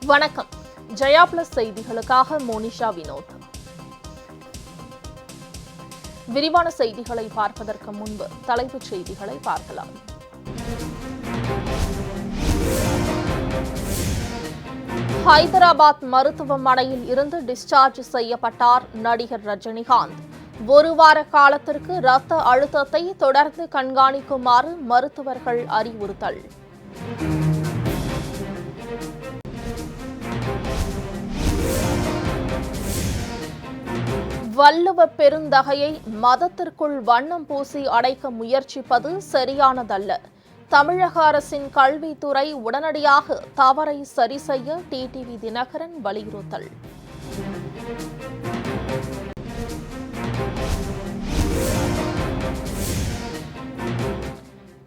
வணக்கம். ஜெயா பிளஸ் செய்திகளுக்காக மோனிஷா வினோத். விரிவான செய்திகளை பார்ப்பதற்கு முன்பு தலைப்புச் செய்திகளை பார்க்கலாம். ஹைதராபாத் மருத்துவமனையில் இருந்து டிஸ்சார்ஜ் செய்யப்பட்டார் நடிகர் ரஜினிகாந்த். ஒரு வார காலத்திற்கு இரத்த அழுத்தத்தை தொடர்ந்து கண்காணிக்குமாறு மருத்துவர்கள் அறிவுறுத்தல். வள்ளுவ பெருந்தகையை மதத்திற்குள் வண்ணம் பூசி அடைக்க முயற்சிப்பது சரியானதல்ல. தமிழக அரசின் கல்வித்துறை உடனடியாக தவறை சரி செய்ய டிடிவி தினகரன் வலியுறுத்தல்.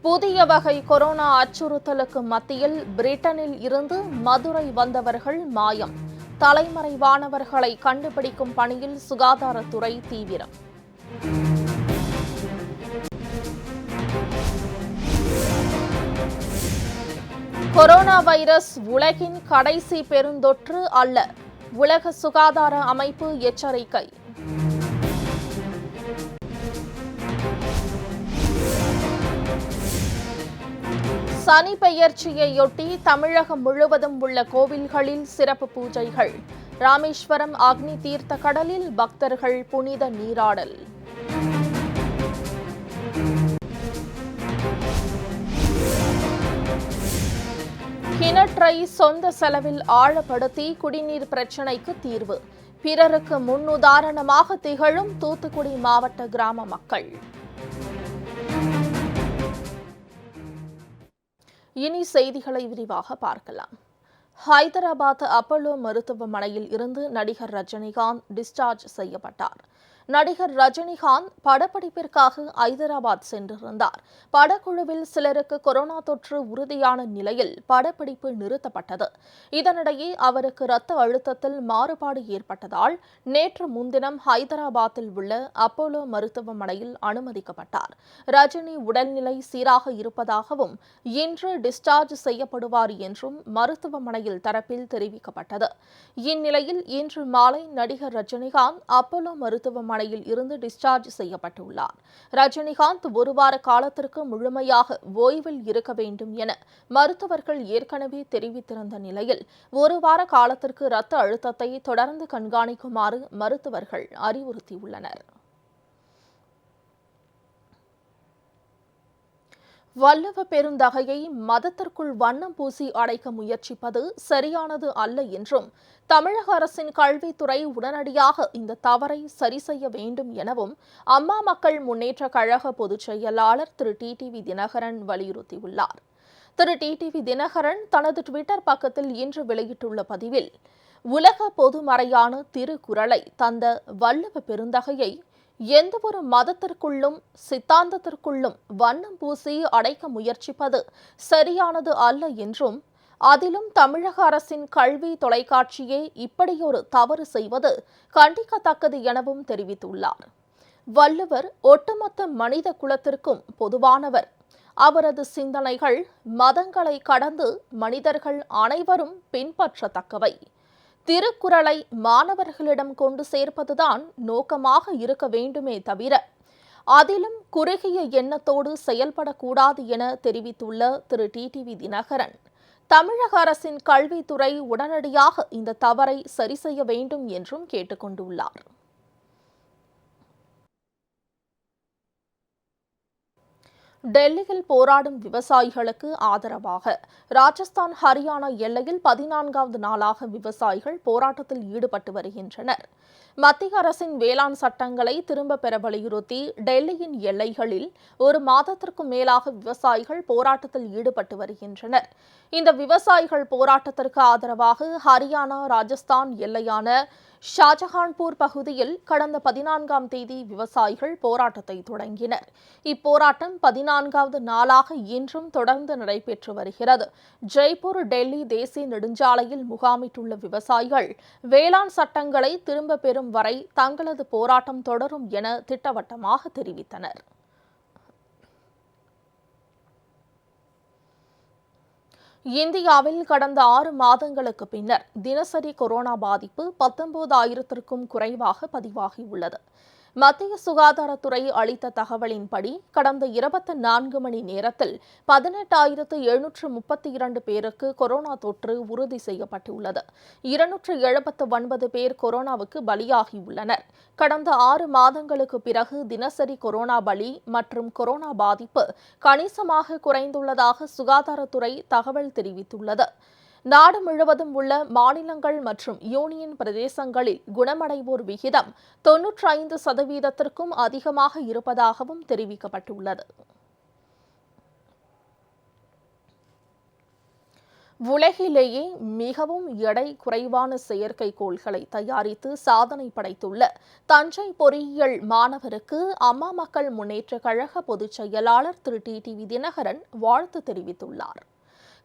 புதிய வகை கொரோனா அச்சுறுத்தலுக்கு மத்தியில் பிரிட்டனில் இருந்து மதுரை வந்தவர்கள் மாயம். தலைமறைவானவர்களை கண்டுபிடிக்கும் பணியில் சுகாதாரத்துறை தீவிரம். கொரோனா வைரஸ் உலகின் கடைசி பெருந்தொற்று அல்ல, உலக சுகாதார அமைப்பு எச்சரிக்கை. சனி பெயர்ச்சியையொட்டி தமிழகம் முழுவதும் உள்ள கோவில்களில் சிறப்பு பூஜைகள். ராமேஸ்வரம் அக்னி தீர்த்த கடலில் பக்தர்கள் புனித நீராடல். கிணற்றை சொந்த செலவில் ஆழப்படுத்தி குடிநீர் பிரச்சினைக்கு தீர்வு. பிறருக்கு முன்னுதாரணமாக திகழும் தூத்துக்குடி மாவட்ட கிராம மக்கள். இனி செய்திகளை விரிவாக பார்க்கலாம். ஹைதராபாத் அப்போலோ மருத்துவமனையில் இருந்து நடிகர் ரஜினிகாந்த் டிஸ்சார்ஜ் செய்யப்பட்டார். நடிகர் ரஜினிகாந்த் படப்பிடிப்பிற்காக ஐதராபாத் சென்றிருந்தார். படக்குழுவில் சிலருக்கு கொரோனா தொற்று உறுதியான நிலையில் படப்பிடிப்பு நிறுத்தப்பட்டது. இதனிடையே அவருக்கு இரத்த அழுத்தத்தில் மாறுபாடு ஏற்பட்டதால் நேற்று முன்தினம் ஹைதராபாத்தில் உள்ள அப்போலோ மருத்துவமனையில் அனுமதிக்கப்பட்டார். ரஜினி உடல்நிலை சீராக இருப்பதாகவும் இன்று டிஸ்சார்ஜ் செய்யப்படுவார் என்றும் மருத்துவமனையில் தரப்பில் தெரிவிக்கப்பட்டது. இந்நிலையில் இன்று மாலை நடிகர் ரஜினிகாந்த் அப்போலோ மருத்துவமனையில் இருந்து டிஸ்சார்ஜ் செய்யப்பட்டுள்ளார். ரஜினிகாந்த் ஒரு வார காலத்திற்கு முழுமையாக ஓய்வில் இருக்க வேண்டும் என மருத்துவர்கள் ஏற்கனவே தெரிவித்திருந்த நிலையில் ஒரு வார காலத்திற்கு இரத்த அழுத்தத்தை தொடர்ந்து கண்காணிக்குமாறு மருத்துவர்கள் அறிவுறுத்தியுள்ளனர். வள்ளுவ பெருந்தகையை மதத்திற்குள் வண்ணம் பூசி அடைக்க முயற்சிப்பது சரியானது அல்ல என்றும் தமிழக அரசின் கல்வித்துறை உடனடியாக இந்த தவறை சரி செய்ய வேண்டும் எனவும் அம்மா மக்கள் முன்னேற்ற கழக பொதுச் செயலாளர் திரு டிடிவி தினகரன் வலியுறுத்தியுள்ளார். திரு டிடிவி தினகரன் தனது டுவிட்டர் பக்கத்தில் இன்று வெளியிட்டுள்ள பதிவில், உலக பொதுமறையான திருக்குறளை தந்த வள்ளுவ பெருந்தகையை எந்தவொரு மதத்திற்குள்ளும் சித்தாந்தத்திற்குள்ளும் வண்ணம் பூசி அடைக்க முயற்சிப்பது சரியானது அல்ல என்றும் அதிலும் தமிழக அரசின் கல்வி தொலைக்காட்சியே இப்படியொரு தவறு செய்வது கண்டிக்கத்தக்கது எனவும் தெரிவித்துள்ளார். வள்ளுவர் ஒட்டுமொத்த மனித குலத்திற்கும் பொதுவானவர். அவரது சிந்தனைகள் மதங்களை கடந்து மனிதர்கள் அனைவரும் பின்பற்றத்தக்கவை. திருக்குறளை மாணவர்களிடம் கொண்டு சேர்ப்பதுதான் நோக்கமாக இருக்க வேண்டுமே தவிர அதிலும் குறுகிய எண்ணத்தோடு செயல்படக்கூடாது என தெரிவித்துள்ள திரு டிடிவி தினகரன், தமிழக அரசின் கல்வித்துறை உடனடியாக இந்த தவறை சரி செய்ய வேண்டும் என்றும் கேட்டுக் கொண்டுள்ளார். டெல்லியில் போராடும் விவசாயிகளுக்கு ஆதரவாக ராஜஸ்தான் ஹரியானா எல்லையில் 14வது நாளாக விவசாயிகள் போராட்டத்தில் ஈடுபட்டு வருகின்றனர். மத்திய அரசின் வேளாண் சட்டங்களை திரும்பப் பெற வலியுறுத்தி டெல்லியின் எல்லைகளில் ஒரு மாதத்திற்கும் மேலாக விவசாயிகள் போராட்டத்தில் ஈடுபட்டு வருகின்றனர். இந்த விவசாயிகள் போராட்டத்திற்கு ஆதரவாக ஹரியானா ராஜஸ்தான் எல்லையான ஷாஜஹான்பூர் பகுதியில் கடந்த 14ஆம் தேதி விவசாயிகள் போராட்டத்தை தொடங்கினர். இப்போராட்டம் 14வது நாளாக இன்றும் தொடர்ந்து நடைபெற்று வருகிறது. ஜெய்ப்பூர் டெல்லி தேசிய நெடுஞ்சாலையில் முகாமிட்டுள்ள விவசாயிகள் வேளாண் சட்டங்களை திரும்பப் பெறும் வரை தங்களது போராட்டம் தொடரும் என திட்டவட்டமாக தெரிவித்தனர். இந்தியாவில் கடந்த 6 மாதங்களுக்கு பின்னர் தினசரி கொரோனா பாதிப்பு 19,000க்கும் குறைவாக பதிவாகியுள்ளது. மத்திய சுகாதாரத்துறை அளித்த தகவலின்படி கடந்த 24 மணி நேரத்தில் 18,732 பேருக்கு கொரோனா தொற்று உறுதி செய்யப்பட்டுள்ளது. 279 பேர் கொரோனாவுக்கு பலியாகியுள்ளனர். கடந்த 6 மாதங்களுக்கு பிறகு தினசரி கொரோனா பலி மற்றும் கொரோனா பாதிப்பு கணிசமாக குறைந்துள்ளதாக சுகாதாரத்துறை தகவல் தெரிவித்துள்ளது. நாடு முழுவதும் உள்ள மாநிலங்கள் மற்றும் யூனியன் பிரதேசங்களில் குணமடைவோர் விகிதம் 95%க்கும் அதிகமாக இருப்பதாகவும் தெரிவிக்கப்பட்டுள்ளது. உலகிலேயே மிகவும் எடை குறைவான செயற்கைக்கோள்களை தயாரித்து சாதனை படைத்துள்ள தஞ்சை பொறியியல் மாணவருக்கு அம்மா மக்கள் முன்னேற்றக் கழக பொதுச் செயலாளர் திரு டிடிவி தினகரன் வாழ்த்து தெரிவித்துள்ளார்.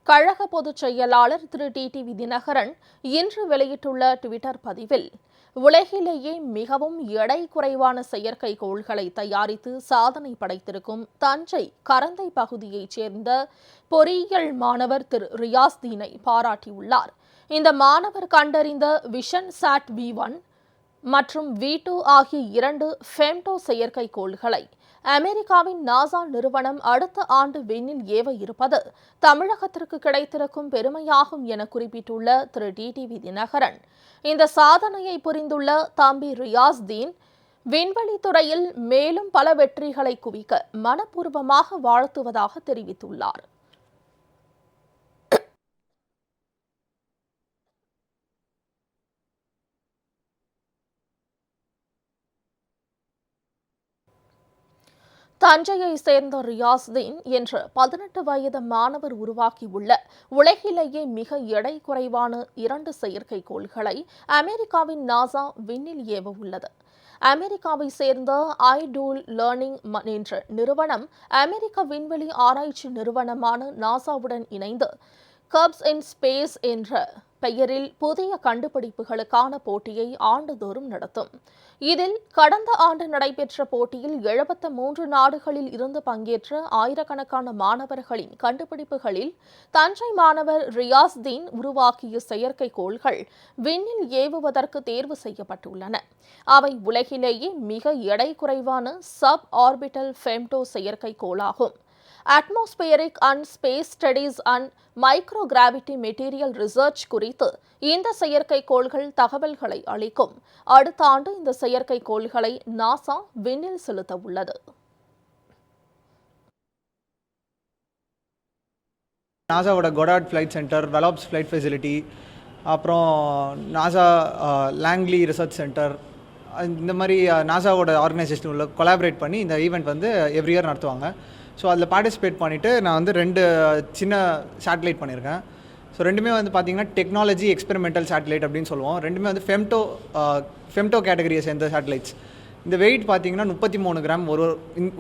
கழக பொதுச் செயலாளர் திரு டிடிவி தினகரன் இன்று வெளியிட்டுள்ள டுவிட்டர் பதிவில், உலகிலேயே மிகவும் எடை குறைவான செயற்கைக்கோள்களை தயாரித்து சாதனை படைத்திருக்கும் தஞ்சை கரந்தை பகுதியைச் சேர்ந்த பொறியியல் மாணவர் திரு ரியாஸ்தீனை பாராட்டியுள்ளார். இந்த மாணவர் கண்டறிந்த விஷன் சாட் V1 மற்றும் V2 ஆகிய 2 ஃபெம்டோ செயற்கைக்கோள்களை அமெரிக்காவின் நாசா நிறுவனம் அடுத்த ஆண்டு விண்ணில் ஏவ இருப்பது தமிழகத்திற்கு கிடைத்திருக்கும் பெருமையாகும் என குறிப்பிட்டுள்ள திரு டிடிவி தினகரன், இந்த சாதனையை புரிந்துள்ள தம்பி ரியாஸ்தீன் விண்வெளித்துறையில் மேலும் பல வெற்றிகளை குவிக்க மனப்பூர்வமாக வாழ்த்துவதாக தெரிவித்துள்ளார். தஞ்சையை சேர்ந்த ரியாஸ்தீன் என்ற 18 வயது மாணவர் உருவாக்கியுள்ள உலகிலேயே மிக எடை குறைவான 2 செயற்கைக்கோள்களை அமெரிக்காவின் நாசா விண்ணில் ஏவ உள்ளது. அமெரிக்காவை சேர்ந்த ஐடூல் லேர்னிங் என்ற நிறுவனம் அமெரிக்க விண்வெளி ஆராய்ச்சி நிறுவனமான நாசாவுடன் இணைந்து கப்ஸ் இன் ஸ்பேஸ் என்ற பெயரில் புதிய கண்டுபிடிப்புகளுக்கான போட்டியை ஆண்டுதோறும் நடத்தும். இதில் கடந்த ஆண்டு நடைபெற்ற போட்டியில் 73 நாடுகளில் இருந்து பங்கேற்ற ஆயிரக்கணக்கான மாணவர்களின் கண்டுபிடிப்புகளில் தஞ்சை மாணவர் ரியாஸ்தீன் உருவாக்கிய செயற்கைக்கோள்கள் விண்ணில் ஏவுவதற்கு தேர்வு செய்யப்பட்டுள்ளன. அவை உலகிலேயே மிக எடை குறைவான சப் ஆர்பிட்டல் ஃபெம்டோ செயற்கைக்கோளாகும். Atmospheric and space studies and micro gravity material research குறித்து இந்த செயற்கைக்கோள்கள் தகவல்களை அளிக்கும். அடுத்த ஆண்டு இந்த செயற்கைக்கோள்களை நாசா விண்ணில் செலுத்த உள்ளது. நாசாவோட கொடார்ட் ஃப்ளைட் சென்டர், வெலாப்ஸ் ஃப்ளைட் ஃபெசிலிட்டி, அப்புறம் நாசா லாங்லி ரிசர்ச் சென்டர், இந்த மாதிரி நாசாவோட ஆர்கனைசேஷன் உள்ள கொலாபரேட் பண்ணி இந்த ஈவெண்ட் வந்து எவ்ரி இயர் நடத்துவாங்க. ஸோ அதில் பார்ட்டிசிபேட் பண்ணிவிட்டு நான் வந்து 2 சின்ன சேட்டலைட் பண்ணியிருக்கேன். ஸோ ரெண்டுமே வந்து பார்த்திங்கன்னா டெக்னாலஜி எக்ஸ்பெரிமெண்டல் சேட்டலைட் அப்படின்னு சொல்லுவோம். ரெண்டுமே வந்து ஃபெம்டோ கேட்டகரியை சேர்ந்த சேட்டலைட்ஸ். இந்த வெயிட் பார்த்திங்கன்னா 33 கிராம்.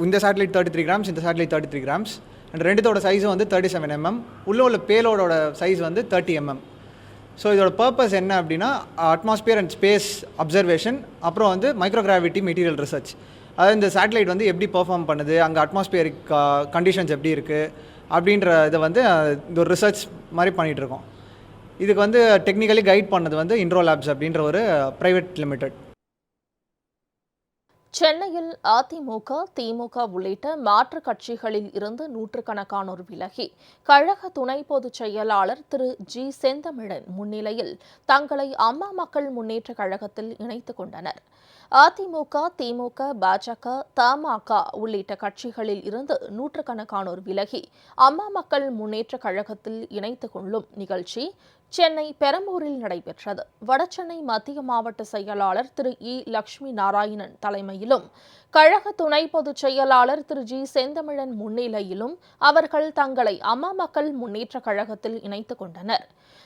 இந்த சேட்டலைட் 33 கிராம்ஸ், இந்த சேட்டலைட் 33 கிராம்ஸ். அண்ட் ரெண்டுத்தோட சைஸும் வந்து 37 mm. உள்ள பேலோடோட சைஸ் வந்து 30 mm. ஸோ இதோட பர்பஸ் என்ன அப்படின்னா அட்மாஸ்பியர் அண்ட் ஸ்பேஸ் அப்சர்வேஷன், அப்புறம் வந்து மைக்ரோகிராவிட்டி மெட்டீரியல் ரிசர்ச். அதாவது இந்த சேட்டலைட் வந்து எப்படி பெர்ஃபார்ம் பண்ணுது, அங்கே அட்மாஸ்பியரிக் கண்டிஷன்ஸ் எப்படி இருக்குது அப்படின்ற இதை வந்து இந்த ஒரு ரிசர்ச் மாதிரி பண்ணிகிட்ருக்கோம். இதுக்கு வந்து டெக்னிக்கலி கைட் பண்ணது வந்து இன்ட்ரோ லேப்ஸ் அப்படின்ற ஒரு ப்ரைவேட் லிமிடெட். சென்னையில் அதிமுக, திமுக உள்ளிட்ட மாற்றுக் கட்சிகளில் இருந்து நூற்றுக்கணக்கானோர் விலகி கழக துணை பொதுச் செயலாளர் திரு ஜி செந்தமிழன் முன்னிலையில் தங்களை அம்மா மக்கள் முன்னேற்றக் கழகத்தில் இணைத்துக் கொண்டனர். அதிமுக, திமுக, பாஜக, தமாக உள்ளிட்ட கட்சிகளில் இருந்து நூற்றுக்கணக்கானோர் விலகி அம்மா மக்கள் முன்னேற்றக் கழகத்தில் இணைத்துக் கொள்ளும் நிகழ்ச்சி சென்னை பெரம்பூரில் நடைபெற்றது. வடசென்னை மத்திய மாவட்ட செயலாளர் திரு இ. லட்சுமி நாராயணன் தலைமையிலும் கழக துணை பொதுச் செயலாளர் திரு ஜி செந்தமிழன் முன்னிலையிலும் அவர்கள் தங்களை அம்மா மக்கள் முன்னேற்றக் கழகத்தில் இணைத்துக் கொண்டனர்.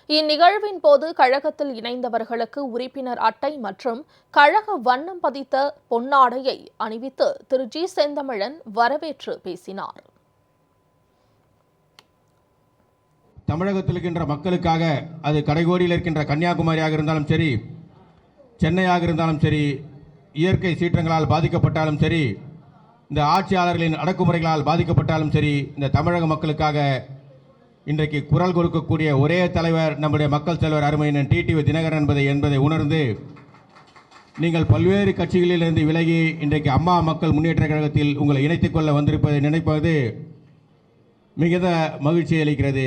இந்நிகழ்வின் போது கழகத்தில் இணைந்தவர்களுக்கு உறுப்பினர் அட்டை மற்றும் கழக வண்ணம் பதித்த பொன்னாடையை அணிவித்து திரு ஜி செந்தமிழன் வரவேற்று பேசினார். தமிழகத்தில் இருக்கின்ற மக்களுக்காக, அது கடைகோடியில் இருக்கின்ற கன்னியாகுமரியாக இருந்தாலும் சரி, சென்னையாக இருந்தாலும் சரி, இயற்கை சீற்றங்களால் பாதிக்கப்பட்டாலும் சரி, இந்த ஆட்சியாளர்களின் அடக்குமுறைகளால் பாதிக்கப்பட்டாலும் சரி, இந்த தமிழக மக்களுக்காக இன்றைக்கு குரல் கொடுக்கக்கூடிய ஒரே தலைவர் நம்முடைய மக்கள் தலைவர் அருமையினன் டிடிவி தினகரன் என்பதை உணர்ந்து நீங்கள் பல்வேறு கட்சிகளிலிருந்து விலகி இன்றைக்கு அம்மா மக்கள் முன்னேற்ற கழகத்தில் உங்களை இணைத்துக் கொள்ள வந்திருப்பதை நினைப்பது மிகுந்த மகிழ்ச்சி அளிக்கிறது.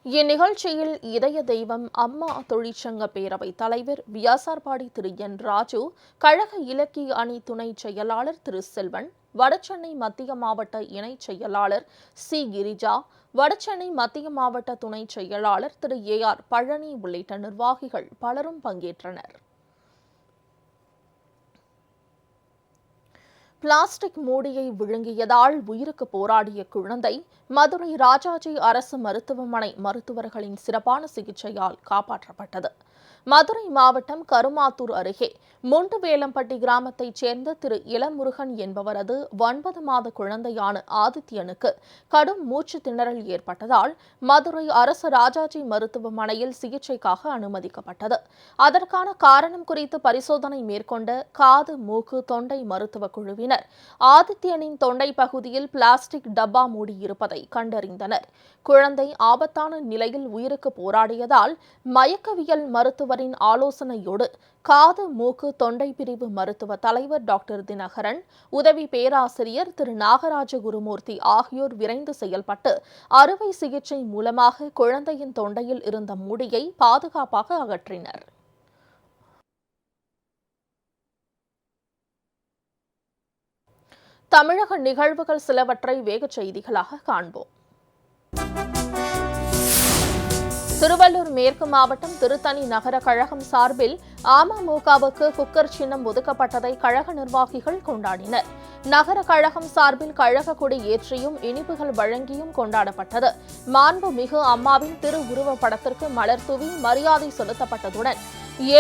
இந்நிகழ்ச்சியில் இதய தெய்வம் அம்மா தொழிற்சங்க பேரவை தலைவர் வியாசார்பாடி திரு என் ராஜு, கழக இலக்கிய அணி துணை செயலாளர் திரு செல்வன், வடசென்னை மத்திய மாவட்ட இணை செயலாளர் சி கிரிஜா, வடசென்னை மத்திய மாவட்ட துணை செயலாளர் திரு ஏ.ஆர். பழனி உள்ளிட்ட நிர்வாகிகள் பலரும் பங்கேற்றனர். பிளாஸ்டிக் மூடியை விழுங்கியதால் உயிருக்கு போராடிய குழந்தை மதுரை ராஜாஜி அரசு மருத்துவமனை மருத்துவர்களின் சிறப்பான சிகிச்சையால் காப்பாற்றப்பட்டது. மதுரை மாவட்டம் கருமாத்தூர் அருகே முண்டுவேலம்பட்டி கிராமத்தைச் சேர்ந்த திரு இளமுருகன் என்பவரது 9 மாத குழந்தையான ஆதித்யனுக்கு கடும் மூச்சு திணறல் ஏற்பட்டதால் மதுரை அரசு ராஜாஜி மருத்துவமனையில் சிகிச்சைக்காக அனுமதிக்கப்பட்டது. அதற்கான காரணம் குறித்து பரிசோதனை மேற்கொண்ட காது, மூக்கு, தொண்டை மருத்துவ குழுவினர் ஆதித்யனின் தொண்டை பகுதியில் பிளாஸ்டிக் டப்பா மூடி இருப்பதை கண்டறிந்தனர். குழந்தை ஆபத்தான நிலையில் உயிருக்கு போராடியதால் மயக்கவியல் மருத்துவரின் ஆலோசனையோடு காது, மூக்கு, தொண்டை பிரிவு மருத்துவ தலைவர் டாக்டர் தினகரன், உதவி பேராசிரியர் திரு நாகராஜ குருமூர்த்தி ஆகியோர் விரைந்து செயல்பட்டு அறுவை சிகிச்சை மூலமாக குழந்தையின் தொண்டையில் இருந்த மூடியை பாதுகாப்பாக அகற்றினர். தமிழக நிகழ்வுகள் சிலவற்றை வேகச் செய்திகளாக காண்போம். திருவள்ளூர் மேற்கு மாவட்டம் திருத்தணி நகர கழகம் சார்பில் அமமுகவுக்கு குக்கர் சின்னம் ஒதுக்கப்பட்டதை கழக நிர்வாகிகள் கொண்டாடினர். நகர கழகம் சார்பில் கழக கொடி ஏற்றியும் இனிப்புகள் வழங்கியும் கொண்டாடப்பட்டது. மாண்புமிகு அம்மாவின் திருவுருவப் படத்திற்கு மலர் தூவி மரியாதை செலுத்தப்பட்டதுடன்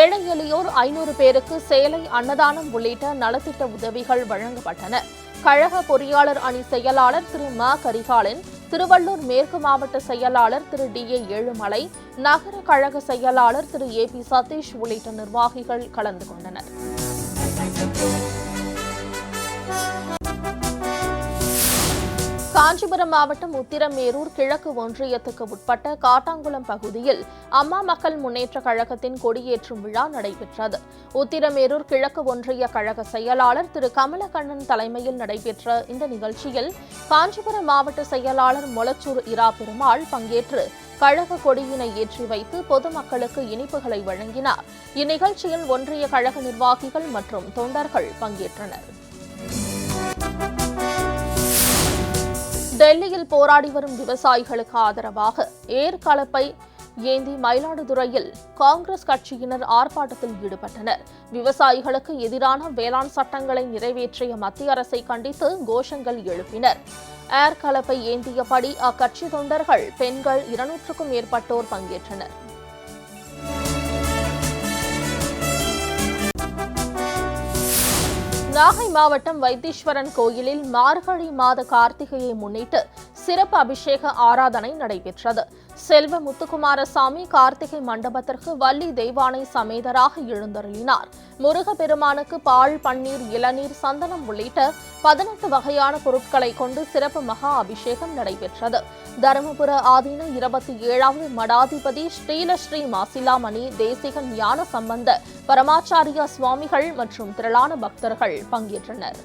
ஏழை எளியோர் 500 பேருக்கு சேலை, அன்னதானம் உள்ளிட்ட நலத்திட்ட உதவிகள் வழங்கப்பட்டன. கழக பொறியாளர் அணி செயலாளர் திரு ம. கரிகாலன், திருவள்ளூர் மேற்கு மாவட்ட செயலாளர் திரு டி.ஏ. ஏழுமலை, நகர கழக செயலாளர் திரு ஏ.பி. சதீஷ் உள்ளிட்ட நிர்வாகிகள் கலந்து கொண்டனர். காஞ்சிபுரம் மாவட்டம் உத்திரமேரூர் கிழக்கு ஒன்றியத்துக்கு உட்பட்ட காட்டாங்குளம் பகுதியில் அம்மா மக்கள் முன்னேற்ற கழகத்தின் கொடியேற்றும் விழா நடைபெற்றது. உத்திரமேரூர் கிழக்கு ஒன்றிய கழக செயலாளர் திரு கமலக்கண்ணன் தலைமையில் நடைபெற்ற இந்த நிகழ்ச்சியில் காஞ்சிபுரம் மாவட்ட செயலாளர் மொளச்சூர் இரா பெருமாள் பங்கேற்று கழக கொடியினை ஏற்றி வைத்து பொதுமக்களுக்கு இனிப்புகளை வழங்கினார். இந்நிகழ்ச்சியில் ஒன்றிய கழக நிர்வாகிகள் மற்றும் தொண்டர்கள் பங்கேற்றனர். டெல்லியில் போராடி வரும் விவசாயிகளுக்கு ஆதரவாக ஏர்கலப்பை ஏந்தி மயிலாடுதுறையில் காங்கிரஸ் கட்சியினர் ஆர்ப்பாட்டத்தில் ஈடுபட்டனர். விவசாயிகளுக்கு எதிரான வேளாண் சட்டங்களை நிறைவேற்றிய மத்திய அரசை கண்டித்து கோஷங்கள் எழுப்பினர். ஏர்கலப்பை ஏந்தியபடி அக்கட்சி தொண்டர்கள், பெண்கள் 200க்கும் மேற்பட்டோர் பங்கேற்றனர். நாகை மாவட்டம் வைத்தீஸ்வரன் கோயிலில் மார்கழி மாத கார்த்திகையை முன்னிட்டு சிறப்பு அபிஷேக ஆராதனை நடைபெற்றது. செல்வ முத்துக்குமாரசாமி கார்த்திகை மண்டபத்திற்கு வள்ளி தெய்வானை சமேதராக எழுந்தருளினார். முருகப்பெருமானுக்கு பால், பன்னீர், இளநீர், சந்தனம் உள்ளிட்ட 18 வகையான பொருட்களை கொண்டு சிறப்பு மகா அபிஷேகம் நடைபெற்றது. தருமபுர ஆதீன 27வது மடாதிபதி ஸ்ரீலஸ்ரீ மாசிலாமணி தேசிகன் ஞான சம்பந்த பரமாச்சாரியா சுவாமிகள் மற்றும் திரளான பக்தர்கள் பங்கேற்றனர்.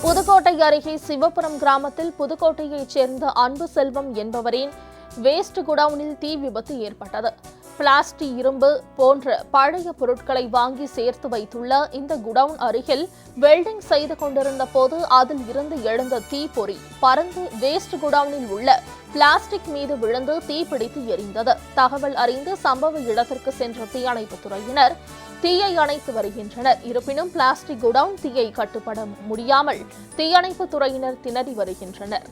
புதுக்கோட்டை அருகே சிவபுரம் கிராமத்தில் புதுக்கோட்டையைச் சேர்ந்த அன்பு செல்வம் என்பவரின் வேஸ்ட் குடவுனில் தீ விபத்து ஏற்பட்டது. பிளாஸ்டிக், இரும்பு போன்ற பழைய பொருட்களை வாங்கி சேர்த்து வைத்துள்ள இந்த குடவுன் அருகில் வெல்டிங் செய்து கொண்டிருந்த போது அதில் இருந்து எழுந்த தீப்பொறி பறந்து வேஸ்ட் குடவுனில் உள்ள பிளாஸ்டிக் மீது விழுந்து தீப்பிடித்து எரிந்தது. தகவல் அறிந்து சம்பவ இடத்திற்கு சென்ற தீயணைப்புத் துறையினர் தீயை அணைத்து வருகின்றனர். இருப்பினும் பிளாஸ்டிக் குடவுன் தீயை கட்டுப்பட முடியாமல் தீயணைப்புத் துறையினர் திணறி வருகின்றனர்.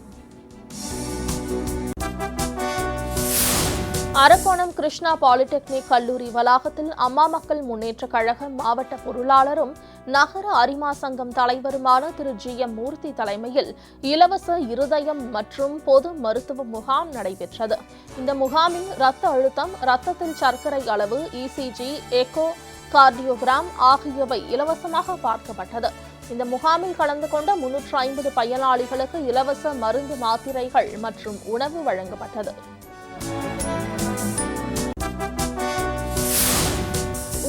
அரக்கோணம் கிருஷ்ணா பாலிடெக்னிக் கல்லூரி வளாகத்தில் அம்மா மக்கள் முன்னேற்ற கழக மாவட்ட பொருளாளரும் நகர அரிமா சங்கம் தலைவருமான திரு ஜி.எம். மூர்த்தி தலைமையில் இலவச இருதயம் மற்றும் பொது மருத்துவ முகாம் நடைபெற்றது. இந்த முகாமில் இரத்த அழுத்தம், இரத்தத்தில் சர்க்கரை அளவு, இசிஜி, எக்கோ கார்டியோகிராம் ஆகியவை இலவசமாக பார்க்கப்பட்டது. இந்த முகாமில் கலந்து கொண்ட 350 பயனாளிகளுக்கு இலவச மருந்து மாத்திரைகள் மற்றும் உணவு வழங்கப்பட்டது.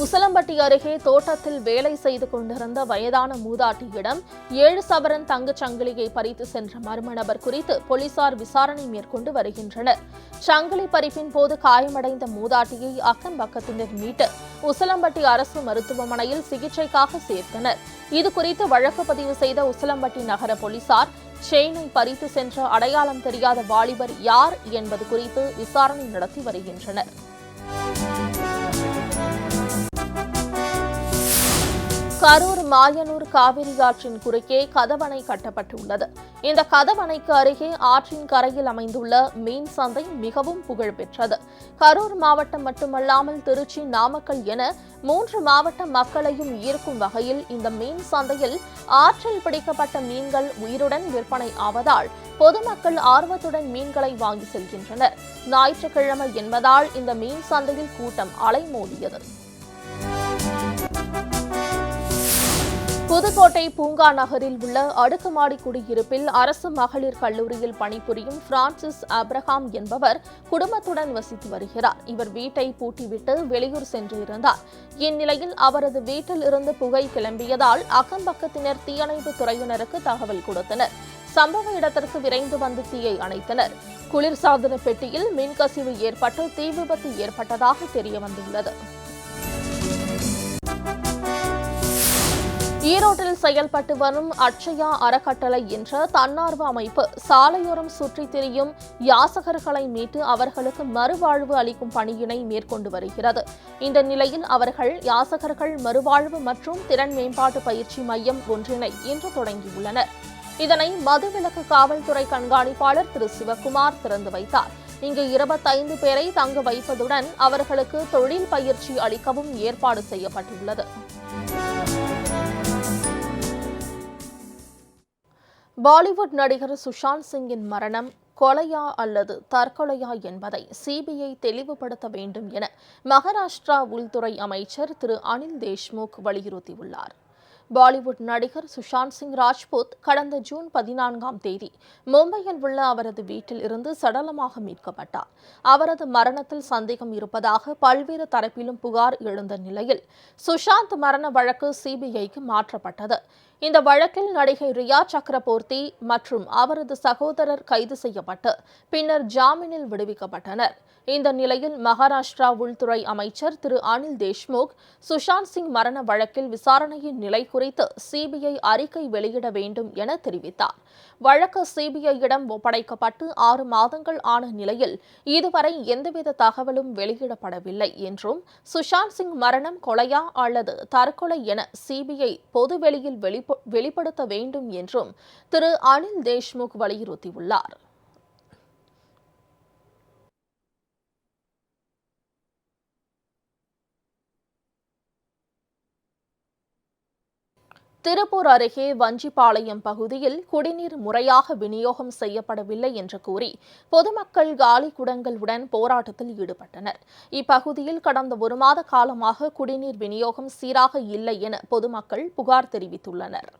உசிலம்பட்டி அருகே தோட்டத்தில் வேலை செய்து கொண்டிருந்த வயதான மூதாட்டியிடம் 7 சவரன் தங்கச் சங்கிலியை பறித்து சென்ற மர்ம நபர் குறித்து போலீசார் விசாரணை மேற்கொண்டு வருகின்றனர். சங்கிலி பறிப்பின் போது காயமடைந்த மூதாட்டியை அக்கம் பக்கத்தினர் மீட்டு உசிலம்பட்டி அரசு மருத்துவமனையில் சிகிச்சைக்காக சேர்த்தனர். இதுகுறித்து வழக்கு பதிவு செய்த உசிலம்பட்டி நகர போலீசார் செயினை பறித்து சென்ற அடையாளம் தெரியாத வாலிபர் யார் என்பது குறித்து விசாரணை நடத்தி வருகின்றனர். கரூர் மாயனூர் காவிரி ஆற்றின் குறுக்கே கதவணை கட்டப்பட்டுள்ளது. இந்த கதவணைக்கு அருகே ஆற்றின் கரையில் அமைந்துள்ள மீன் சந்தை மிகவும் புகழ்பெற்றது. கரூர் மாவட்டம் மட்டுமல்லாமல் திருச்சி, நாமக்கல் என 3 மாவட்ட மக்களையும் ஈர்க்கும் வகையில் இந்த மீன் சந்தையில் ஆற்றில் பிடிக்கப்பட்ட மீன்கள் உயிருடன் விற்பனை ஆவதால் பொதுமக்கள் ஆர்வத்துடன் மீன்களை வாங்கி செல்கின்றனர். ஞாயிற்றுக்கிழமை என்பதால் இந்த மீன் சந்தையில் கூட்டம் அலைமோதியது. புதுக்கோட்டை பூங்கா நகரில் உள்ள அடுக்குமாடி குடியிருப்பில் அரசு மகளிர் கல்லூரியில் பணிபுரியும் பிரான்சிஸ் ஆப்ரஹாம் என்பவர் குடும்பத்துடன் வசித்து வருகிறார். இவர் வீட்டை பூட்டிவிட்டு வெளியூர் சென்றிருந்தார். இந்நிலையில் அவரது வீட்டில் இருந்து புகை கிளம்பியதால் அக்கம்பக்கத்தினர் தீயணைப்பு துறையினருக்கு தகவல் கொடுத்தனர். சம்பவ இடத்திற்கு விரைந்து வந்து தீயை அணைத்தனர். குளிர்சாதன பெட்டியில் மின்கசிவு ஏற்பட்டு தீ விபத்து ஏற்பட்டதாக தெரியவந்துள்ளது. ஈரோட்டில் செயல்பட்டு வரும் அட்சயா அறக்கட்டளை என்ற தன்னார்வ அமைப்பு சாலையோரம் சுற்றித் திரியும் யாசகர்களை மீட்டு அவர்களுக்கு மறுவாழ்வு அளிக்கும் பணியினை மேற்கொண்டு வருகிறது. இந்த நிலையில் அவர்கள் யாசகர்கள் மறுவாழ்வு மற்றும் திறன் மேம்பாட்டு பயிற்சி மையம் ஒன்றினை இன்று தொடங்கியுள்ளனர். இதனை மதுவிலக்கு காவல்துறை கண்காணிப்பாளர் திரு சிவக்குமார் திறந்து வைத்தார். இங்கு 25 பேரை தங்க வைப்பதுடன் அவர்களுக்கு தொழில் பயிற்சி அளிக்கவும் ஏற்பாடு செய்யப்பட்டுள்ளது. பாலிவுட் நடிகர் சுஷாந்த் சிங்கின் மரணம் கொலையா அல்லது தற்கொலையா என்பதை சிபிஐ தெளிவுபடுத்த வேண்டும் என மகாராஷ்டிரா உள்துறை அமைச்சர் திரு அனில் தேஷ்முக் வலியுறுத்தியுள்ளார். பாலிவுட் நடிகர் சுஷாந்த் சிங் ராஜ்புத் கடந்த ஜூன் 14ஆம் தேதி மும்பையில் உள்ள அவரது வீட்டில் இருந்து சடலமாக மீட்கப்பட்டார். அவரது மரணத்தில் சந்தேகம் இருப்பதாக பல்வேறு தரப்பிலும் புகார் எழுந்த நிலையில் சுஷாந்த் மரண வழக்கு சிபிஐக்கு மாற்றப்பட்டது. இந்த வழக்கில் நடிகை ரியா சக்கரபோர்த்தி மற்றும் அவரது சகோதரர் கைது செய்யப்பட்டு பின்னர் ஜாமீனில் விடுவிக்கப்பட்டனர். இந்த நிலையில் மகாராஷ்டிரா உள்துறை அமைச்சர் திரு அனில் தேஷ்முக் சுஷாந்த் சிங் மரண வழக்கில் விசாரணையின் நிலை குறித்து சிபிஐ அறிக்கை வெளியிட வேண்டும் என தெரிவித்தார். வழக்கு சிபிஐயிடம் ஒப்படைக்கப்பட்டு 6 மாதங்கள் ஆன நிலையில் இதுவரை எந்தவித தகவலும் வெளியிடப்படவில்லை என்றும் சுஷாந்த் சிங் மரணம் கொலையா அல்லது தற்கொலை என சிபிஐ பொதுவெளியில் வெளிப்படுத்த வேண்டும் என்றும் திரு அனில் தேஷ்முக் வலியுறுத்தியுள்ளார். திருப்பூர் அருகே வஞ்சிபாளையம் பகுதியில் குடிநீர் முறையாக விநியோகம் செய்யப்படவில்லை என்று கூறி பொதுமக்கள் காலி குடங்களுடன் போராட்டத்தில் ஈடுபட்டனர். இப்பகுதியில் கடந்த 1 மாத காலமாக குடிநீர் விநியோகம் சீராக இல்லை என பொதுமக்கள் புகார் தெரிவித்துள்ளனர்.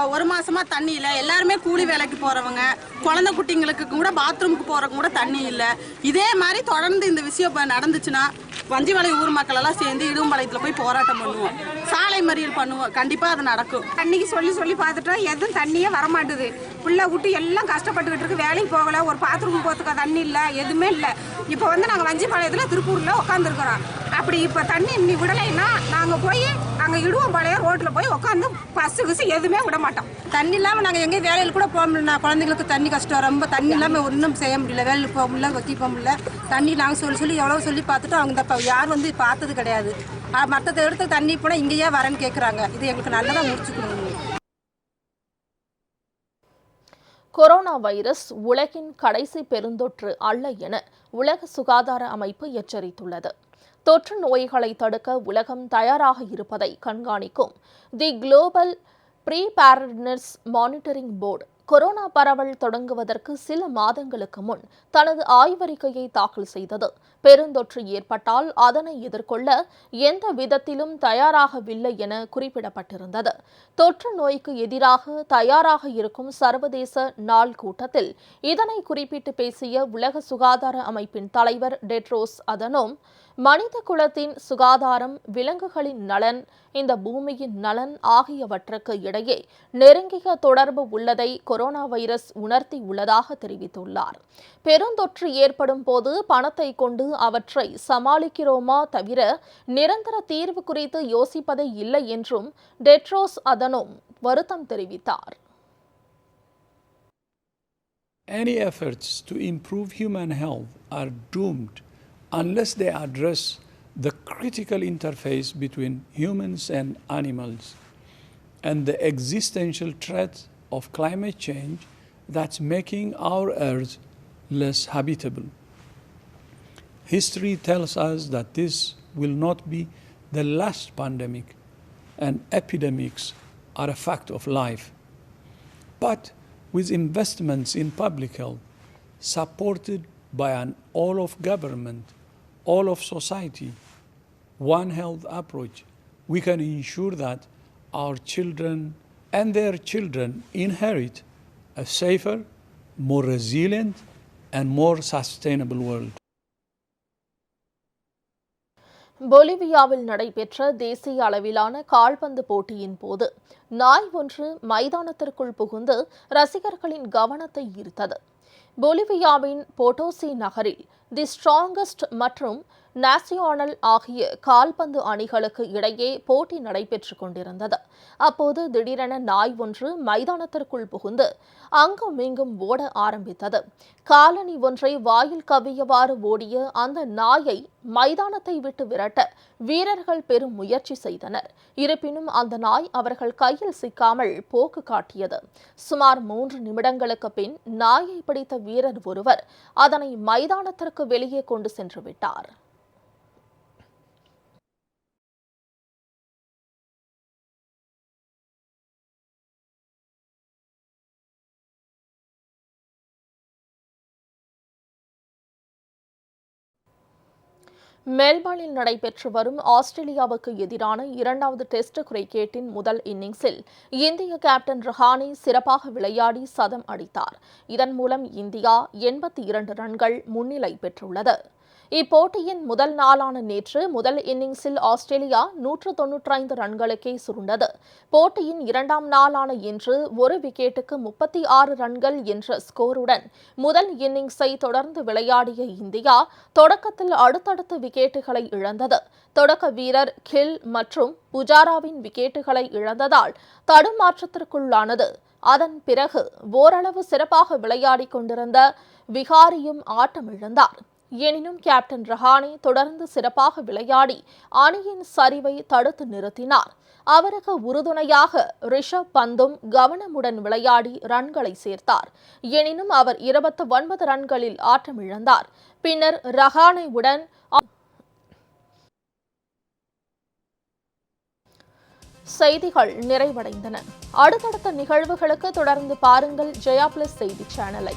1 மாசமா தண்ணி இல்லை. எல்லாருமே கூலி வேலைக்கு போறவங்க, குழந்தை குட்டிங்களுக்கு கூட பாத்ரூமுக்கு போறவங்க கூட தண்ணி இல்லை. இதே மாதிரி தொடர்ந்து இந்த விஷயம் நடந்துச்சுன்னா வஞ்சிபாளையம் ஊர் மக்கள் எல்லாம் சேர்ந்து இடும்பாளையத்தில் போய் போராட்டம் பண்ணுவோம், சாலை மறியல் பண்ணுவோம். கண்டிப்பா அது நடக்கும். தண்ணிக்கு சொல்லி பார்த்துட்டோம், எதுவும் தண்ணியே வரமாட்டுது. பிள்ளை விட்டு எல்லாம் கஷ்டப்பட்டுக்கிட்டு இருக்கு. வேலைக்கு போகல, ஒரு பாத்ரூம் போகிறதுக்கு தண்ணி இல்லை, எதுவுமே இல்லை. இப்போ நாங்கள் வஞ்சிபாளையத்தில் திருப்பூரில் உட்காந்துருக்குறோம். அப்படி இப்போ தண்ணி இன்னி விடலைன்னா நாங்கள் போய் அங்கே இடுவம்பாளையம் ரோட்டில் போய் உட்காந்து பஸ்ஸு கிசு எதுவுமே விட மாட்டோம். தண்ணி இல்லாமல் நாங்கள் எங்கேயும் வேலையில் கூட போக முடியல. குழந்தைங்களுக்கு தண்ணி கஷ்டம் ரொம்ப. தண்ணி இல்லாமல் ஒன்றும் செய்ய முடியல. வேலைக்கு போக முடியல, வைக்க போக முடியல. தண்ணி நாங்கள் சொல்லி எவ்வளோ சொல்லி பார்த்துட்டு அவங்க யார் பார்த்தது கிடையாது. மற்ற இடத்துக்கு தண்ணி போனால் இங்கேயே வரேன்னு கேட்குறாங்க. இது எங்களுக்கு நல்லதாக முடிச்சுக்கணும். கொரோனா வைரஸ் உலகின் கடைசி பெருந்தொற்று அல்ல என உலக சுகாதார அமைப்பு எச்சரித்துள்ளது. தொற்று நோய்களை தடுக்க உலகம் தயாராக இருப்பதை கண்காணிக்கும் the global preparedness monitoring board corona பரவல் தொடங்குவதற்கு சில மாதங்களுக்கு முன் தனது ஆய்வறிக்கையை தாக்கல் செய்தது. பெருந்தொற்று ஏற்பட்டால் அதனை எதிர்கொள்ள எந்த விதத்திலும் தயாராகவில்லை என குறிப்பிடப்பட்டிருந்தது. தொற்று நோய்க்கு எதிராக தயாராக இருக்கும் சர்வதேச நாள் கூட்டத்தில் இதனை குறிப்பிட்டு பேசிய உலக சுகாதார அமைப்பின் தலைவர் டெட்ரோஸ் அதனோம், மனித குலத்தின் சுகாதாரம், விலங்குகளின் நலன், இந்த பூமியின் நலன் ஆகியவற்றுக்கு இடையே நெருங்கிய தொடர்பு உள்ளதை கொரோனா வைரஸ் உணர்த்தியுள்ளதாக தெரிவித்துள்ளார். பெருந்தொற்று ஏற்படும் போது பணத்தை கொண்டு அவற்றை சமாளிக்கிறோமா தவிர நிரந்தர தீர்வு குறித்து யோசிப்பதே இல்லை என்றும் டெட்ரோஸ் அதனோம் வருத்தம் தெரிவித்தார். Any efforts to improve human health are doomed unless they address the critical interface between humans and animals and the existential threat of climate change that's making our Earth less habitable. History tells us that this will not be the last pandemic, and epidemics are a fact of life. But with investments in public health, supported by an all-of-government, all-of-society, One Health approach, we can ensure that our children and their children inherit a safer, more resilient, and more sustainable world. பொலிவியாவில் நடைபெற்ற தேசிய அளவிலான கால்பந்து போட்டியின் போது நாய் ஒன்று மைதானத்திற்குள் புகுந்து ரசிகர்களின் கவனத்தை ஈர்த்தது. பொலிவியாவின் பொட்டோசி நகரில் தி ஸ்ட்ராங்கஸ்ட் மற்றும் நாசியோனல் ஆகிய கால்பந்து அணிகளுக்கு இடையே போட்டி நடைபெற்றுக் கொண்டிருந்தது. அப்போது திடீரென நாய் ஒன்று மைதானத்திற்குள் புகுந்து அங்கும் இங்கும் ஓட ஆரம்பித்தது. காலணி ஒன்றை வாயில் கவ்வியவாறு ஓடிய அந்த நாயை மைதானத்தை விட்டு விரட்ட வீரர்கள் பெரும் முயற்சி செய்தனர். இருப்பினும் அந்த நாய் அவர்கள் கையில் சிக்காமல் போக்கு காட்டியது. சுமார் 3 நிமிடங்களுக்கு பின் நாயை பிடித்த வீரர் ஒருவர் அதனை மைதானத்திற்கு வெளியே கொண்டு சென்று விட்டார். மெல்பர்னில் நடைபெற்று வரும் ஆஸ்திரேலியாவுக்கு எதிரான 2வது டெஸ்ட் கிரிக்கெட்டின் முதல் இன்னிங்ஸில் இந்திய கேப்டன் ரஹானே சிறப்பாக விளையாடி சதம் அடித்தார். இதன் மூலம் இந்தியா 82 ரன்கள் முன்னிலை பெற்றுள்ளது. இப்போட்டியின் முதல் நாளான நேற்று முதல் இன்னிங்ஸில் ஆஸ்திரேலியா 195 ரன்களுக்கே சுருண்டது. போட்டியின் 2ஆம் நாளான இன்று ஒரு விக்கெட்டுக்கு 36 ரன்கள் என்ற ஸ்கோருடன் முதல் இன்னிங்ஸை தொடர்ந்து விளையாடிய இந்தியா தொடக்கத்தில் அடுத்தடுத்து விக்கெட்டுகளை இழந்தது. தொடக்க வீரர் கில் மற்றும் புஜாராவின் விக்கெட்டுகளை இழந்ததால் தடுமாற்றத்திற்குள்ளானது. அதன் பிறகு ஓரளவு சிறப்பாக விளையாடிக் கொண்டிருந்த விகாரியும் ஆட்டமிழந்தார். எனினும் கேப்டன் ரஹானே தொடர்ந்து சிறப்பாக விளையாடி அணியின் சரிவை தடுத்து நிறுத்தினார். அவருக்கு உறுதுணையாக ரிஷப் பந்தும் கவனமுடன் விளையாடி ரன்களை சேர்த்தார். எனினும் அவர் 29 ரன்களில் ஆட்டமிழந்தார். பின்னர் ரஹானேவுடன் செய்திகள் நிறைவடைந்தன. அடுத்தடுத்த நிகழ்வுகளுக்கு தொடர்ந்து பாருங்கள் ஜெயா பிளஸ் செய்தி சேனலை.